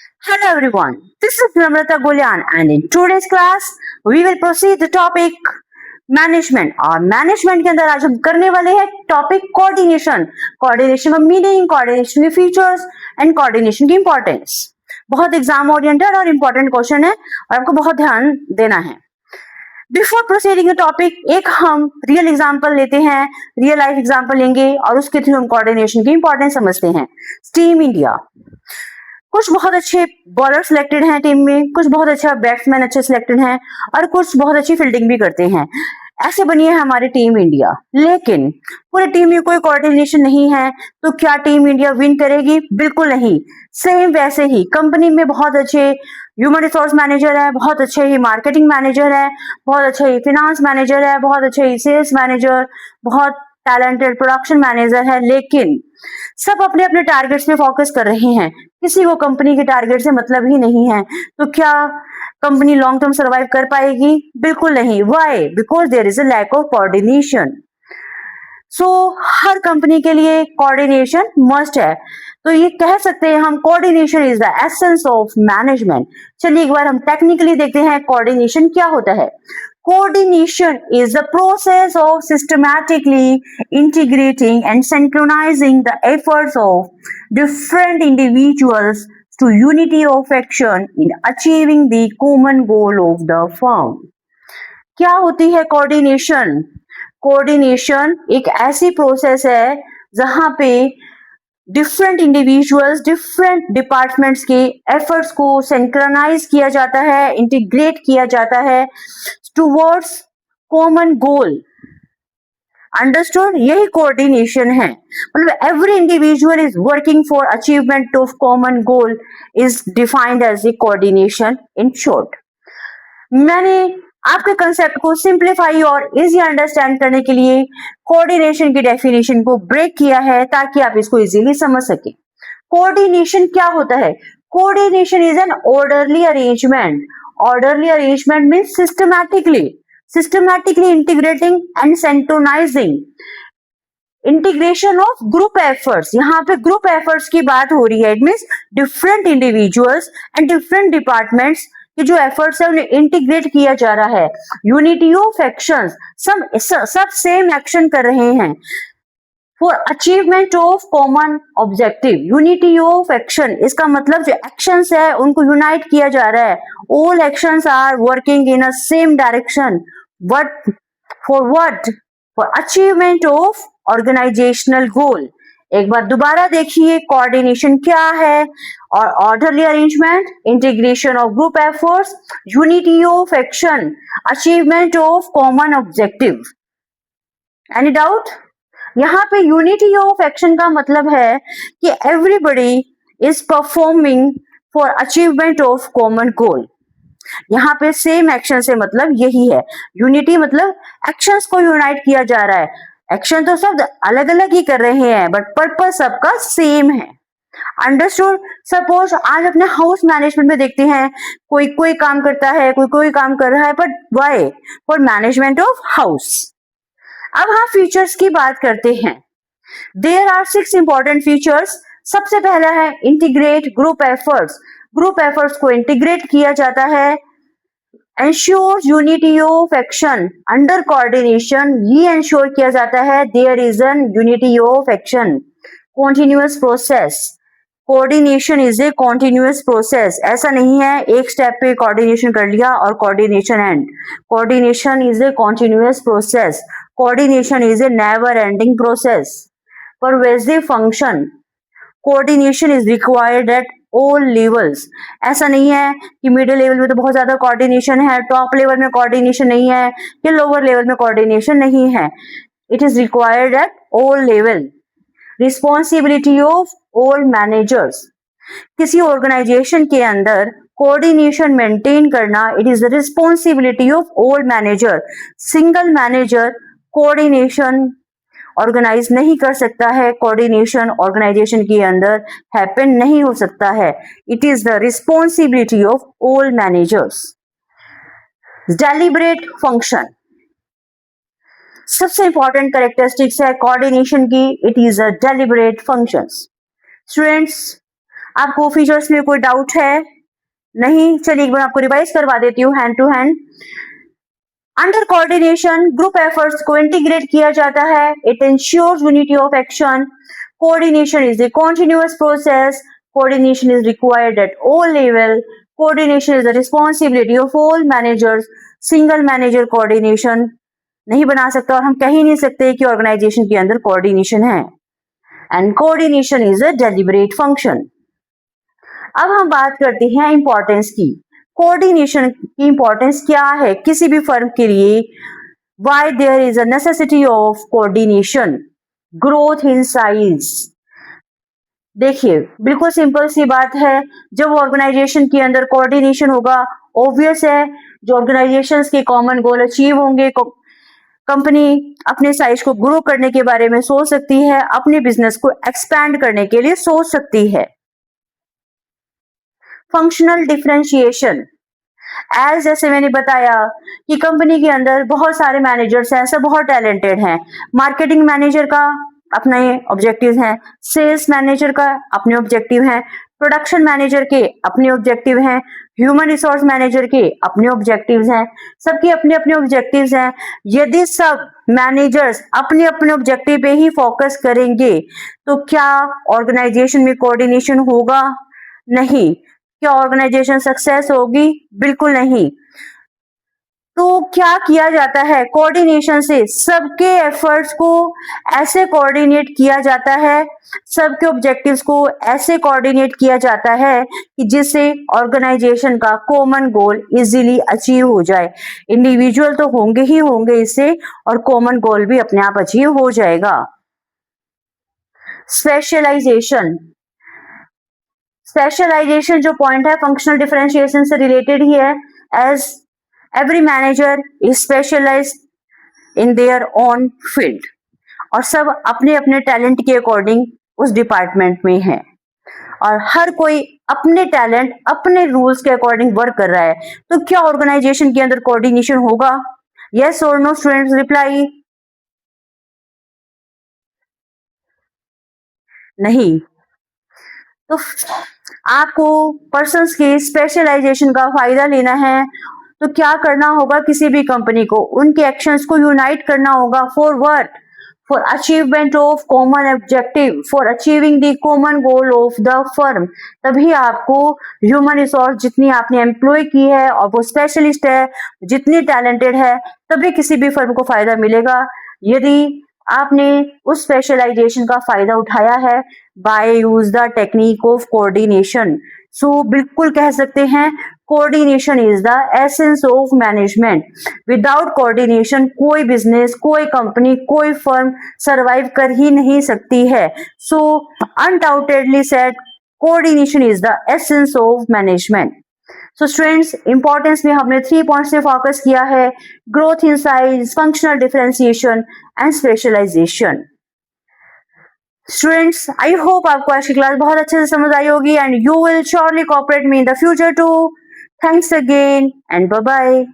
Hello everyone, this is Namrata Gulyan and in today's class we will proceed the topic management. और management के अंदर आज हम करने वाले हैं टॉपिक कोऑर्डिनेशन। कोऑर्डिनेशन का मीनिंग, कोऑर्डिनेशन के फीचर्स एंड कोऑर्डिनेशन की इंपॉर्टेंस। बहुत एग्जाम ओरिएंटेड और इंपॉर्टेंट क्वेश्चन है और आपको बहुत ध्यान देना है। बिफोर प्रोसीडिंग द टॉपिक एक हम रियल एग्जांपल लेते हैं, रियल लाइफ एग्जांपल लेंगे और उसके थ्रू हम कोऑर्डिनेशन की इंपॉर्टेंस समझते हैं। टीम इंडिया, कुछ बहुत अच्छे बॉलर सिलेक्टेड हैं टीम में, कुछ बहुत अच्छा बैट्समैन अच्छे सिलेक्टेड हैं और कुछ बहुत अच्छी फील्डिंग भी करते हैं। ऐसे बनी है हमारी टीम इंडिया। लेकिन पूरी टीम में कोई कोऑर्डिनेशन नहीं है तो क्या टीम इंडिया विन करेगी? बिल्कुल नहीं। सेम वैसे ही कंपनी में बहुत अच्छे ह्यूमन रिसोर्स मैनेजर है, बहुत अच्छे ही मार्केटिंग मैनेजर है, बहुत अच्छे ही फिनांस मैनेजर है, बहुत अच्छे ही सेल्स मैनेजर, बहुत टैलेंटेड प्रोडक्शन मैनेजर है, लेकिन सब अपने अपने टारगेट्स पे फोकस कर रहे हैं। किसी को कंपनी के टारगेट से मतलब ही नहीं है। तो क्या कंपनी लॉन्ग टर्म सर्वाइव कर पाएगी? बिल्कुल नहीं। Why? Because there is a lack of coordination. So हर कंपनी के लिए कोऑर्डिनेशन मस्ट है। तो ये कह सकते हैं हम coordination is the essence of management. चलिए एक बार हम टेक्निकली देखते हैं कोऑर्डिनेशन क्या होता है। Coordination is the process of systematically integrating and synchronizing the efforts of different individuals to unity of action in achieving the common goal of the firm. क्या होती है कोऑर्डिनेशन? कोऑर्डिनेशन एक ऐसी प्रोसेस है जहां पे डिफरेंट इंडिविजुअल्स, डिफरेंट डिपार्टमेंट्स के efforts को सिंक्रोनाइज किया जाता है, इंटीग्रेट किया जाता है टुवर्ड्स कॉमन गोल। अंडरस्टूड? यही कोऑर्डिनेशन है। मतलब every individual is working for achievement of common goal is defined as a coordination in short. मैंने आपके कंसेप्ट को सिंप्लीफाई और इजी अंडरस्टैंड करने के लिए कोऑर्डिनेशन की डेफिनेशन को ब्रेक किया है ताकि आप इसको इजीली समझ सके। कोऑर्डिनेशन क्या होता है? Coordination is an orderly arrangement. Orderly arrangement means systematically integrating and synchronizing integration of group efforts। यहाँ पे group efforts की बात हो रही है। It means different individuals and different departments के जो efforts है उन्हें integrate किया जा रहा है। Unity of actions, सब same action कर रहे हैं for achievement of common objective। unity of action इसका मतलब जो actions है उनको unite किया जा रहा है। all actions are working in a same direction, but for what? for achievement of organizational goal। एक बार दोबारा देखिए कोऑर्डिनेशन क्या है। और orderly arrangement, integration of group efforts, unity of action, achievement of common objective. Any doubt? यहाँ पे unity of action का मतलब है कि everybody is performing for achievement of common गोल। यहाँ पे सेम एक्शन से मतलब यही है। यूनिटी मतलब एक्शंस को यूनाइट किया जा रहा है। एक्शन तो सब अलग अलग ही कर रहे हैं बट पर्पस सबका सेम है। अंडरस्टूड? सपोज आज अपने हाउस मैनेजमेंट में देखते हैं, कोई कोई काम करता है, कोई कोई काम कर रहा है, but why? For management of house. अब हम फीचर्स की बात करते हैं। There are 6 important features. सबसे पहला है integrate group efforts. Group efforts को इंटीग्रेट किया जाता है। Ensure unity of action under coordination, ये एंश्योर किया जाता है there is an unity of action. Continuous process, coordination is a continuous process. ऐसा नहीं है एक स्टेप पे कोऑर्डिनेशन कर लिया और coordination and. Coordination is a continuous process. Coordination is A never ending process. Pervasive function, coordination is required at all levels. ऐसा नहीं है कि मिडिल लेवल में तो बहुत ज्यादा कोऑर्डिनेशन है, टॉप लेवल में कोऑर्डिनेशन नहीं है, या लोअर लेवल में कोऑर्डिनेशन नहीं है। It is required at all level. Responsibility of all managers, किसी ऑर्गेनाइजेशन के अंदर कोऑर्डिनेशन मेंटेन करना it is the responsibility of all manager. Single manager coordination organise नहीं कर सकता है, कोऑर्डिनेशन ऑर्गेनाइजेशन के अंदर हैपन नहीं हो सकता है। It is the responsibility of all managers. Deliberate function, सबसे इंपॉर्टेंट कैरेक्टरिस्टिक्स है कोऑर्डिनेशन की, it is a deliberate functions. Students, आपको फीचर्स में कोई डाउट है? नहीं? चलिए एक बार आपको रिवाइज करवा देती हूँ hand to hand. Under coordination group efforts को इंटीग्रेट किया जाता है। It ensures unity of action. Coordination is a continuous process. Coordination is required at all level. Coordination is the responsibility of all managers. Single manager coordination नहीं बना सकता और हम कह ही नहीं सकते कि ऑर्गेनाइजेशन के अंदर कोऑर्डिनेशन है। And coordination is a deliberate function. अब हम बात करते हैं इंपॉर्टेंस की। कोऑर्डिनेशन की इंपॉर्टेंस क्या है किसी भी फर्म के लिए? Why there is a necessity of coordination? Growth in size. देखिए बिल्कुल सिंपल सी बात है, जब ऑर्गेनाइजेशन के अंदर कोऑर्डिनेशन होगा, ऑब्वियस है जो ऑर्गेनाइजेशंस के कॉमन गोल अचीव होंगे, कंपनी अपने साइज को ग्रो करने के बारे में सोच सकती है, अपने बिजनेस को एक्सपैंड करने के लिए सोच सकती है। फंक्शनल डिफरेंशिएशन, एज जैसे मैंने बताया कि कंपनी के अंदर बहुत सारे मैनेजर्स हैं, सब बहुत टैलेंटेड हैं। मार्केटिंग मैनेजर का अपने ऑब्जेक्टिव हैं, सेल्स मैनेजर का अपने ऑब्जेक्टिव हैं, प्रोडक्शन मैनेजर के अपने ऑब्जेक्टिव हैं, ह्यूमन रिसोर्स मैनेजर के अपने ऑब्जेक्टिव्स हैं, सबके अपने अपने ऑब्जेक्टिव्स हैं। यदि सब मैनेजर्स अपने अपने ऑब्जेक्टिव पे ही फोकस करेंगे तो क्या ऑर्गेनाइजेशन में कोऑर्डिनेशन होगा? नहीं। क्या ऑर्गेनाइजेशन सक्सेस होगी? बिल्कुल नहीं। तो क्या किया जाता है? कोऑर्डिनेशन से सबके एफर्ट्स को ऐसे कोऑर्डिनेट किया जाता है, सबके ऑब्जेक्टिव्स को ऐसे कोऑर्डिनेट किया जाता है कि जिससे ऑर्गेनाइजेशन का कॉमन गोल इजीली अचीव हो जाए। इंडिविजुअल तो होंगे ही होंगे इससे, और कॉमन गोल भी अपने आप अचीव हो जाएगा। स्पेशलाइजेशन, स्पेशलाइजेशन जो पॉइंट है फंक्शनल डिफरेंशिएशन से रिलेटेड ही है। As every manager is specialised in their own field, और सब अपने अपने टैलेंट के अकॉर्डिंग उस डिपार्टमेंट में है, और हर कोई अपने टैलेंट अपने रूल्स के अकॉर्डिंग वर्क कर रहा है। तो क्या ऑर्गेनाइजेशन के अंदर कोऑर्डिनेशन होगा? यस और नो स्टूडेंट्स, रिप्लाई। नहीं। तो आपको पर्सन्स की स्पेशलाइजेशन का फायदा लेना है तो क्या करना होगा? किसी भी कंपनी को उनके एक्शंस को यूनाइट करना होगा। For what? For achievement of common objective, for achieving the common goal of the firm. तभी आपको ह्यूमन रिसोर्स जितनी आपने एम्प्लॉय की है और वो स्पेशलिस्ट है, जितनी टैलेंटेड है, तभी किसी भी फर्म को फायदा मिलेगा। यदि आपने उस स्पेशलाइजेशन का फायदा उठाया है by use the technique of coordination. So बिल्कुल कह सकते हैं coordination is the essence of management. Without coordination कोई बिजनेस, कोई कंपनी, कोई फर्म सरवाइव कर ही नहीं सकती है। So undoubtedly said coordination is the essence of management. So students, importance में हमने 3 पॉइंट्स पे फोकस किया है: growth in size, functional differentiation and specialisation. Students, I hope आपको आज की क्लास बहुत अच्छे से समझ आई होगी and you will surely cooperate me in the future too. Thanks again and bye bye.